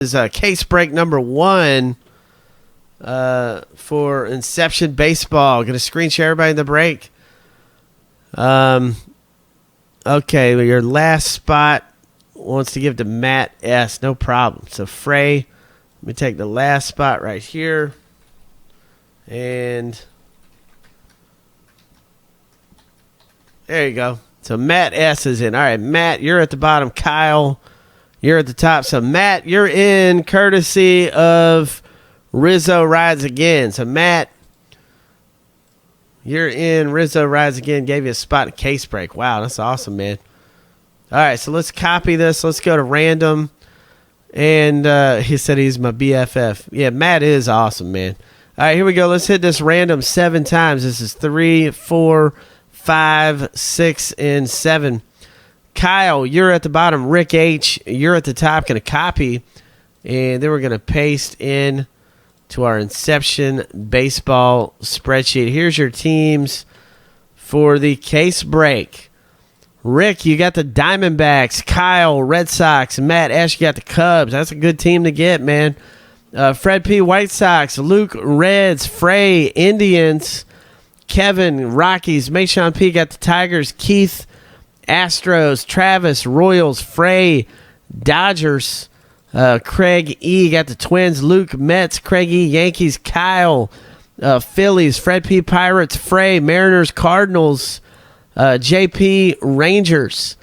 is case break number 1 for Inception Baseball. Going to screen share everybody in the break. Okay, well, your last spot wants to give to Matt S. No problem. So, Frey, let me take the last spot right here. And there you go. So, Matt S. is in. All right, Matt, you're at the bottom. Kyle, you're at the top. So, Matt, you're in courtesy of Rizzo Rides Again. So, Matt, you're in. Rizzo Rides Again. Gave you a spot in case break. Wow, that's awesome, man. All right, so let's copy this. Let's go to random. And he said he's my BFF. Yeah, Matt is awesome, man. All right, here we go. Let's hit this random 7 times. This is 3, 4, 5, 6, and 7. Kyle, you're at the bottom. Rick H., you're at the top. Going to copy. And then we're going to paste in to our Inception Baseball spreadsheet. Here's your teams for the case break. Rick, you got the Diamondbacks. Kyle, Red Sox. Matt S., you got the Cubs. That's a good team to get, man. Fred P., White Sox. Luke, Reds. Frey, Indians. Kevin, Rockies. Mayshawn P. got the Tigers. Keith, Astros. Travis, Royals. Frey, Dodgers. Craig E. got the Twins. Luke, Mets. Craig E. Yankees. Kyle, Phillies. Fred P. Pirates. Frey, Mariners. Cardinals. JP, Rangers.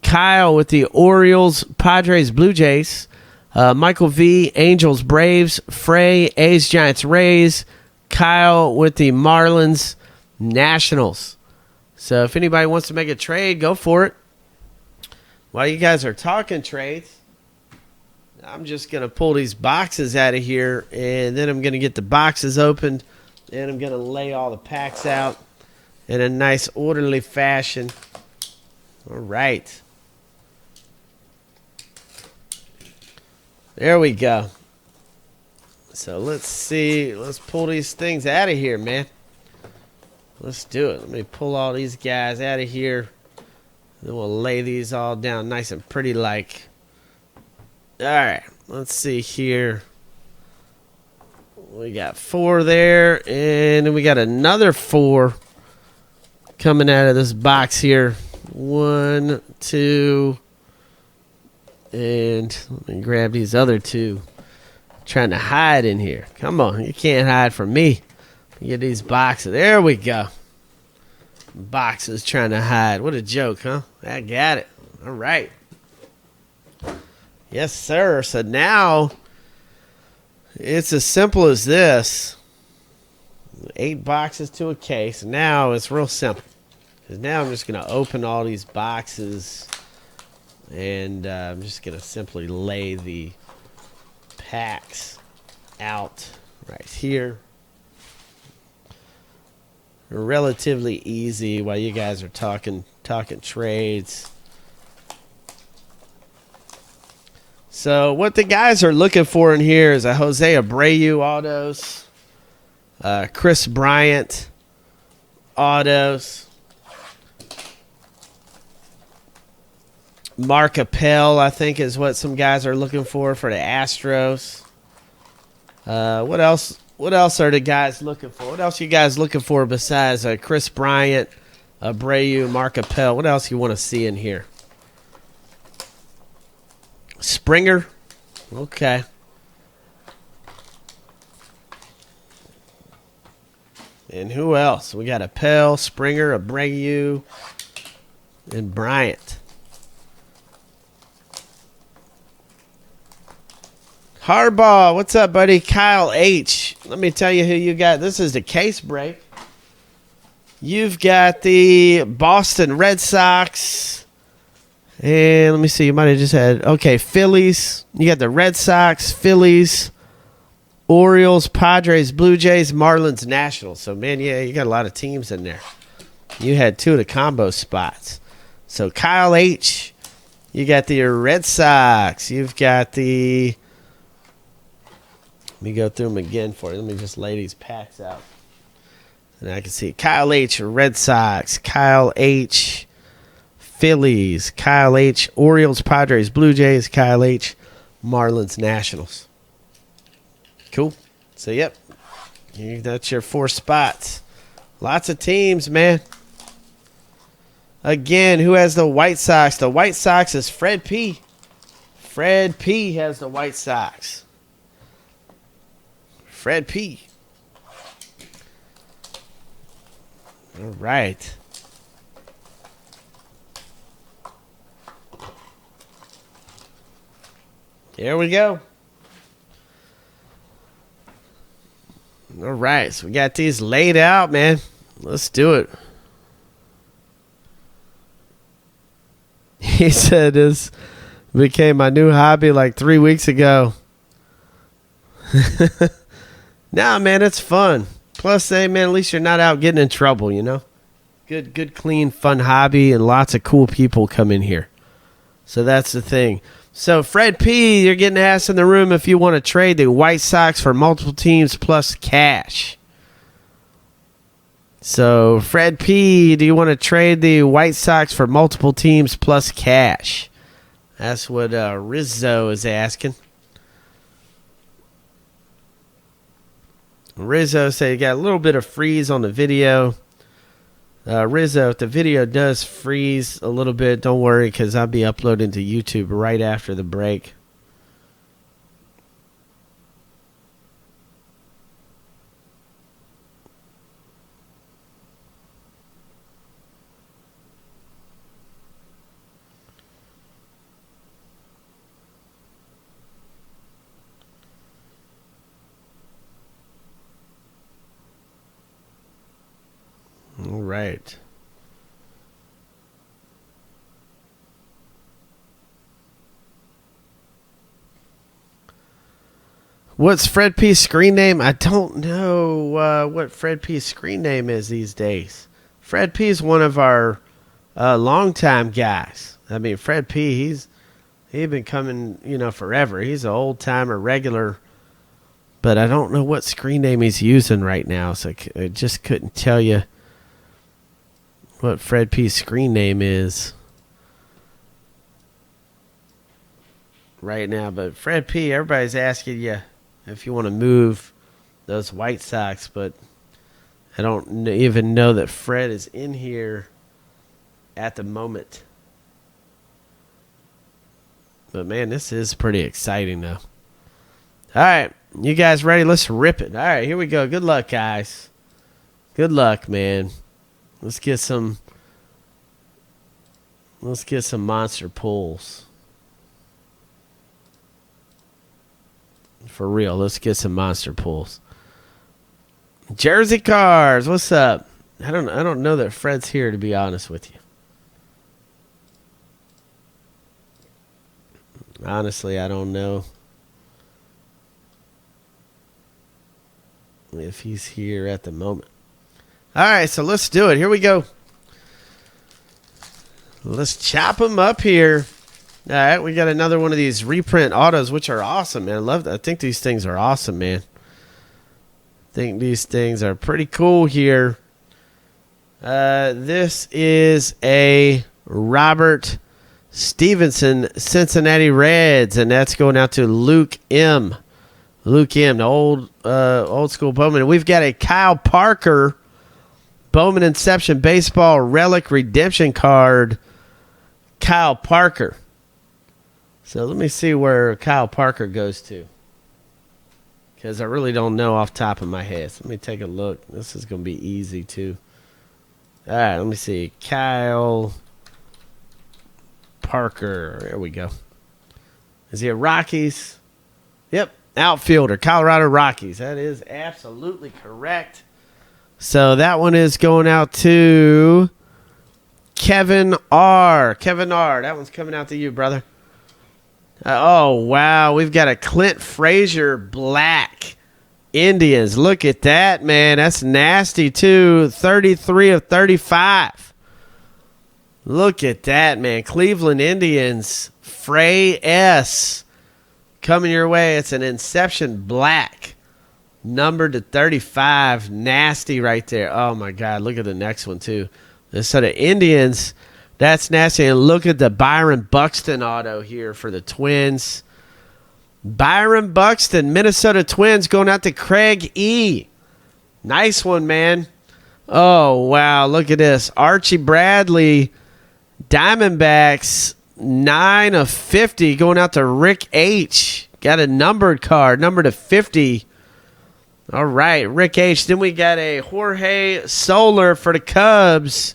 Kyle with the Orioles. Padres, Blue Jays. Michael V, Angels, Braves. Frey, A's, Giants, Rays. Kyle with the Marlins, Nationals. So if anybody wants to make a trade, go for it. While you guys are talking trades, I'm just going to pull these boxes out of here, and then I'm going to get the boxes opened, and I'm going to lay all the packs out in a nice orderly fashion. All right. There we go. So let's see. Let's pull these things out of here, man. Let's do it. Let me pull all these guys out of here. Then we'll lay these all down nice and pretty like. All right. Let's see here. We got 4 there. And then we got another 4 coming out of this box here. 1, 2. And let me grab these other 2. Trying to hide in here. Come on. You can't hide from me. Get these boxes. There we go. Boxes trying to hide. What a joke, huh? I got it. All right. Yes, sir. So now it's as simple as this. 8 boxes to a case. Now it's real simple. Because now I'm just going to open all these boxes. And I'm just going to simply lay the packs out right here. Relatively easy while you guys are talking trades. So what the guys are looking for in here is a Jose Abreu autos, Chris Bryant autos, Mark Appel, I think, is what some guys are looking for the Astros. What else? What else are the guys looking for? What else are you guys looking for besides Chris Bryant, Abreu, Mark Appel? What else you want to see in here? Springer. Okay. And who else? We got Appel, Springer, Abreu, and Bryant. Harbaugh, what's up, buddy? Kyle H. Let me tell you who you got. This is the case break. You've got the Boston Red Sox. And let me see. You might have just had, okay, Phillies. You got the Red Sox, Phillies, Orioles, Padres, Blue Jays, Marlins, Nationals. So, man, yeah, you got a lot of teams in there. You had 2 of the combo spots. So, Kyle H., you got the Red Sox. You've got the... Let me go through them again for you. Let me just lay these packs out. And I can see Kyle H., Red Sox, Kyle H., Phillies, Kyle H., Orioles, Padres, Blue Jays, Kyle H., Marlins Nationals. Cool. So, yep. That's your 4 spots. Lots of teams, man. Again, who has the White Sox? The White Sox is Fred P. Fred P has the White Sox. Fred P. All right. There we go. All right, so we got these laid out, man. Let's do it. He said this became my new hobby like 3 weeks ago. Nah, man, it's fun. Plus, hey, man, at least you're not out getting in trouble, you know? Good, clean, fun hobby, and lots of cool people come in here. So that's the thing. So, Fred P., you're getting asked in the room if you want to trade the White Sox for multiple teams plus cash. So, Fred P., do you want to trade the White Sox for multiple teams plus cash? That's what Rizzo is asking. Rizzo said you got a little bit of freeze on the video. Rizzo, if the video does freeze a little bit, don't worry because I'll be uploading to YouTube right after the break. All right. What's Fred P's screen name? I don't know what Fred P's screen name is these days. Fred P is one of our longtime guys. I mean, Fred P, he's been coming, forever. He's an old timer, regular. But I don't know what screen name he's using right now, so I just couldn't tell you what Fred P's screen name is right now. But Fred P, everybody's asking you if you want to move those White Sox, but I don't even know that Fred is in here at the moment. But, man, this is pretty exciting, though. All right, you guys ready? Let's rip it. All right, here we go. Good luck, guys. Good luck, man. Let's get some monster pulls. For real, let's get some monster pulls. Jersey Cars, what's up? I don't know that Fred's here, to be honest with you. Honestly, I don't know if he's here at the moment. All right, so let's do it. Here we go. Let's chop them up here. All right, we got another one of these reprint autos, which are awesome, man. I love that. I think these things are awesome, man. I think these things are pretty cool here. This is a Robert Stevenson Cincinnati Reds, and that's going out to Luke M. Luke M, the old school Bowman. And we've got a Kyle Parker Bowman Inception Baseball Relic Redemption card. Kyle Parker. So let me see where Kyle Parker goes to, because I really don't know off the top of my head. So let me take a look. This is going to be easy, too. All right, let me see. Kyle Parker. There we go. Is he a Rockies? Yep, outfielder. Colorado Rockies. That is absolutely correct. So that one is going out to Kevin R. Kevin R. That one's coming out to you, brother. Oh, wow. We've got a Clint Frazier Black Indians. Look at that, man. That's nasty, too. 33 of 35. Look at that, man. Cleveland Indians. Frey S. Coming your way. It's an Inception Black. Numbered to 35. Nasty right there. Oh, my God. Look at the next one, too. This set of Indians. That's nasty. And look at the Byron Buxton auto here for the Twins. Byron Buxton, Minnesota Twins, going out to Craig E. Nice one, man. Oh, wow. Look at this. Archie Bradley, Diamondbacks, 9 of 50, going out to Rick H. Got a numbered card, number to 50. All right, Rick H. Then we got a Jorge Soler for the Cubs.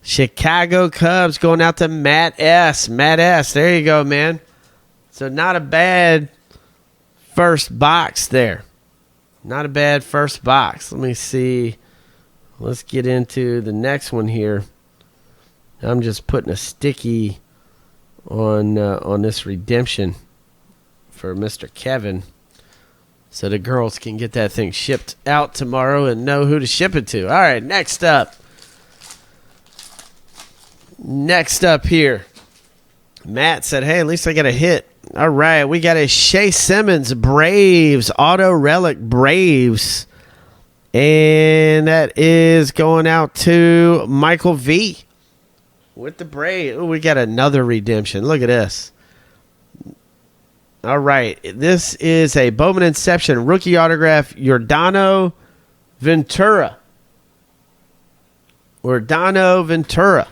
Chicago Cubs going out to Matt S. Matt S. There you go, man. So not a bad first box there. Not a bad first box. Let me see. Let's get into the next one here. I'm just putting a sticky on this redemption for Mr. Kevin, so the girls can get that thing shipped out tomorrow and know who to ship it to. All right, next up. Next up here. Matt said, hey, at least I got a hit. All right, we got a Shea Simmons Braves, auto relic Braves. And that is going out to Michael V. With the Braves. Ooh, we got another redemption. Look at this. All right, this is a Bowman Inception rookie autograph, Yordano Ventura. Yordano Ventura.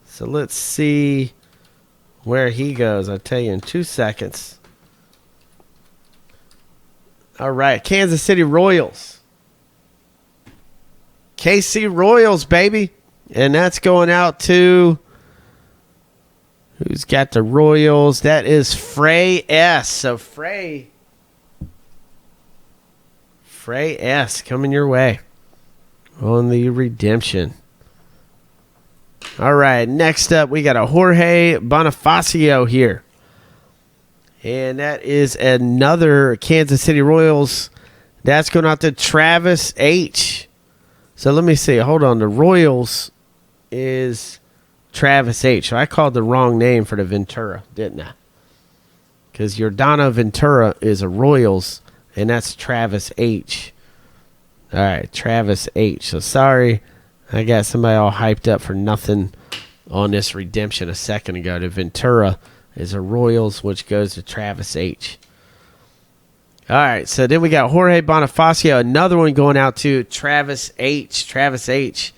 So let's see where he goes. I'll tell you in 2 seconds. All right, Kansas City Royals. KC Royals, baby. And that's going out to... Who's got the Royals? That is Frey S. So Frey S coming your way on the redemption. All right, next up we got a Jorge Bonifacio here. And that is another Kansas City Royals. That's going out to Travis H. So let me see. Hold on. The Royals is... Travis H. So I called the wrong name for the Ventura, didn't I? Because Yordano Ventura is a Royals, and that's Travis H. All right, Travis H. So sorry, I got somebody all hyped up for nothing on this redemption a second ago. The Ventura is a Royals, which goes to Travis H. All right, so then we got Jorge Bonifacio, another one going out to Travis H. Travis H.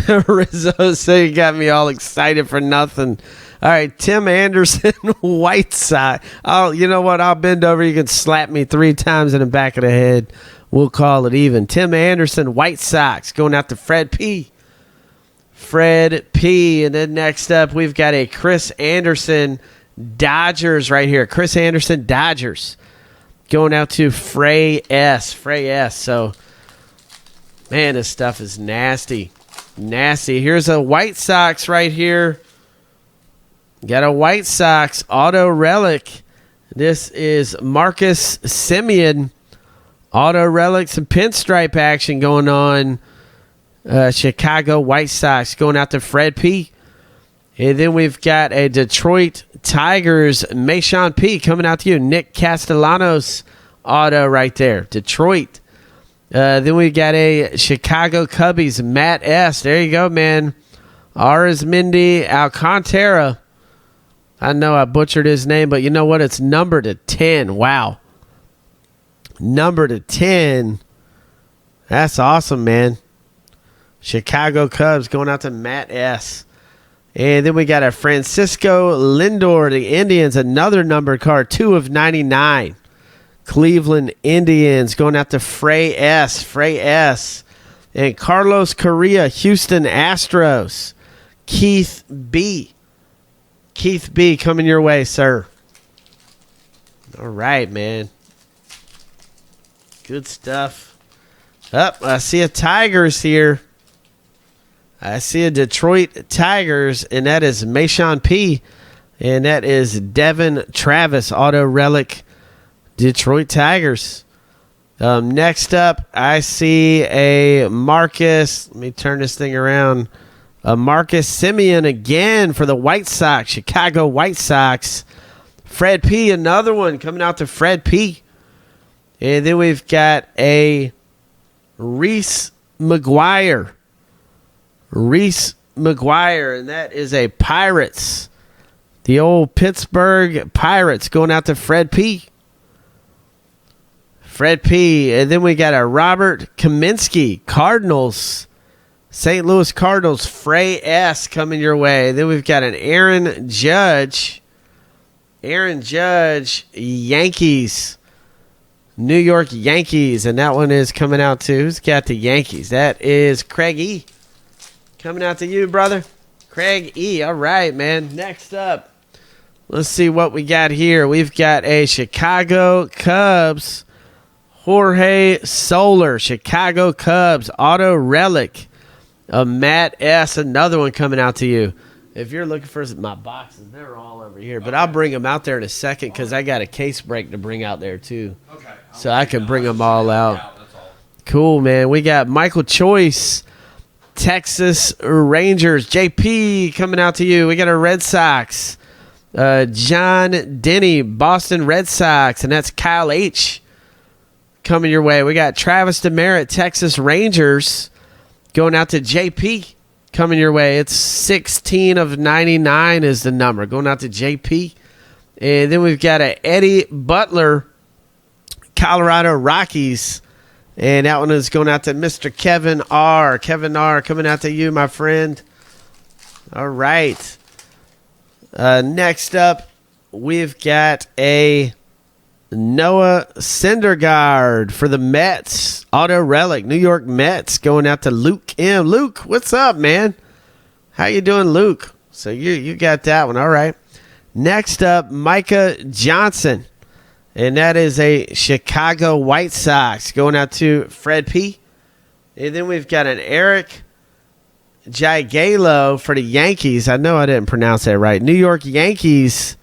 Rizzo said he got me all excited for nothing. All right, Tim Anderson, White Sox. Oh, you know what? I'll bend over. You can slap me 3 times in the back of the head. We'll call it even. Tim Anderson, White Sox, going out to Fred P. Fred P. And then next up, we've got a Chris Anderson, Dodgers right here. Chris Anderson, Dodgers, going out to Frey S. Frey S. So, man, this stuff is nasty. Nasty. Here's a White Sox right here. Got a White Sox auto relic. This is Marcus Semien. Auto relics and pinstripe action going on. Chicago White Sox going out to Fred P. And then we've got a Detroit Tigers Mayshawn P. coming out to you. Nick Castellanos auto right there. Detroit. Then we got a Chicago Cubbies, Matt S. There you go, man. Arizmendi Alcantara. I know I butchered his name, but you know what? It's numbered to 10. Wow. Numbered to 10. That's awesome, man. Chicago Cubs going out to Matt S. And then we got a Francisco Lindor, the Indians, another numbered card, 2 of 99. Cleveland Indians going out to Frey S. Frey S. And Carlos Correa, Houston Astros. Keith B. Keith B. coming your way, sir. All right, man. Good stuff. I see a Tigers here. I see a Detroit Tigers, and that is Mayshawn P. And that is Devin Travis, auto relic. Detroit Tigers. Next up, I see a Marcus. Let me turn this thing around. A Marcus Semien again for the White Sox. Chicago White Sox. Fred P. Another one coming out to Fred P. And then we've got a Reese McGuire. Reese McGuire. And that is a Pirates. The old Pittsburgh Pirates going out to Fred P. Fred P. And then we got a Robert Kaminsky, Cardinals. St. Louis Cardinals, Frey S. coming your way. Then we've got an Aaron Judge. Aaron Judge, Yankees. New York Yankees. And that one is coming out to, who's got the Yankees? That is Craig E. Coming out to you, brother. Craig E. All right, man. Next up, let's see what we got here. We've got a Chicago Cubs, Jorge Soler, Chicago Cubs, auto relic. A Matt S. Another one coming out to you. If you're looking for my boxes, they're all over here. But I'll bring them out there in a second because I got a case break to bring out there too. Okay. So I can bring them all out. Cool, man. We got Michael Choice, Texas Rangers. JP coming out to you. We got our Red Sox. John Denny, Boston Red Sox. And that's Kyle H. coming your way. We got Travis Demerit, Texas Rangers. Going out to JP, coming your way. It's 16 of 99 is the number. Going out to JP. And then we've got a Eddie Butler, Colorado Rockies. And that one is going out to Mr. Kevin R. Kevin R. coming out to you, my friend. All right. Next up, we've got a Noah Syndergaard for the Mets. Auto relic, New York Mets, going out to Luke M. Luke, what's up, man? How you doing, Luke? So you got that one. All right. Next up, Micah Johnson. And that is a Chicago White Sox, going out to Fred P. And then we've got an Eric Jagielo for the Yankees. I know I didn't pronounce that right. New York Yankees.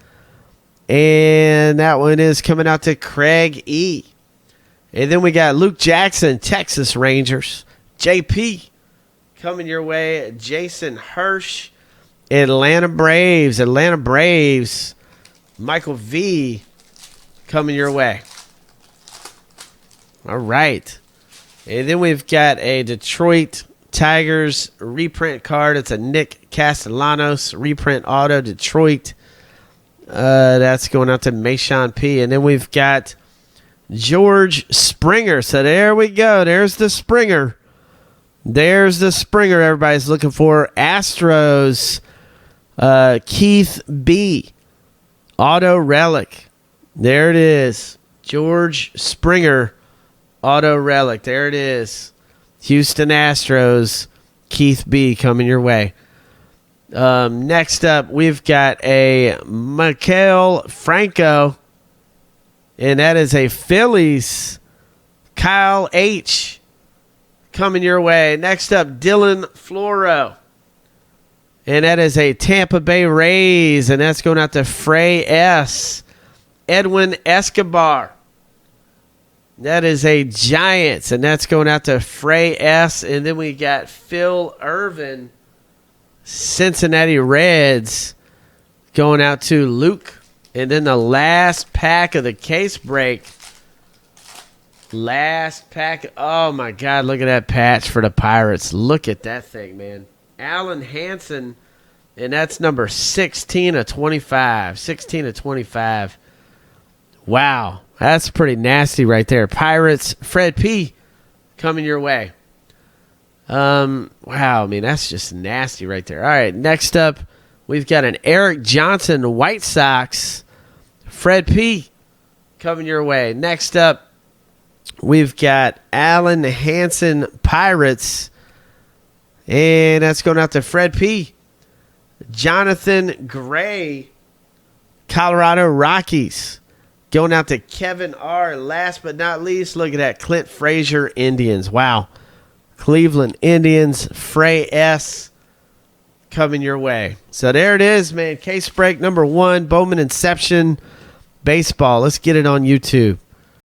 And that one is coming out to Craig E. And then we got Luke Jackson, Texas Rangers. JP coming your way. Jason Hirsch, Atlanta Braves. Atlanta Braves. Michael V coming your way. All right. And then we've got a Detroit Tigers reprint card. It's a Nick Castellanos reprint auto, Detroit. That's going out to Mayshawn P. And then we've got George Springer. So there we go. There's the Springer. There's the Springer everybody's looking for. Astros, Keith B. Auto relic. There it is. George Springer. Auto relic. There it is. Houston Astros, Keith B. coming your way. Next up, we've got a Mikael Franco, and that is a Phillies, Kyle H. coming your way. Next up, Dylan Floro, and that is a Tampa Bay Rays, and that's going out to Frey S. Edwin Escobar. That is a Giants, and that's going out to Frey S. And then we got Phil Irvin, Cincinnati Reds, going out to Luke. And then the last pack of the case break. Last pack. Oh, my God. Look at that patch for the Pirates. Look at that thing, man. Alan Hansen, and that's number 16 of 25. 16 of 25. Wow. That's pretty nasty right there. Pirates, Fred P. coming your way. Wow, I mean, that's just nasty right there. All right, next up, we've got an Eric Johnson White Sox, Fred P. coming your way. Next up, we've got Alan Hansen Pirates, and that's going out to Fred P. Jonathan Gray, Colorado Rockies, going out to Kevin R. Last but not least, look at that, Clint Frazier Indians. Wow. Cleveland Indians, Frey S. coming your way. So there it is, man. Case break number 1, Bowman Inception Baseball. Let's get it on YouTube.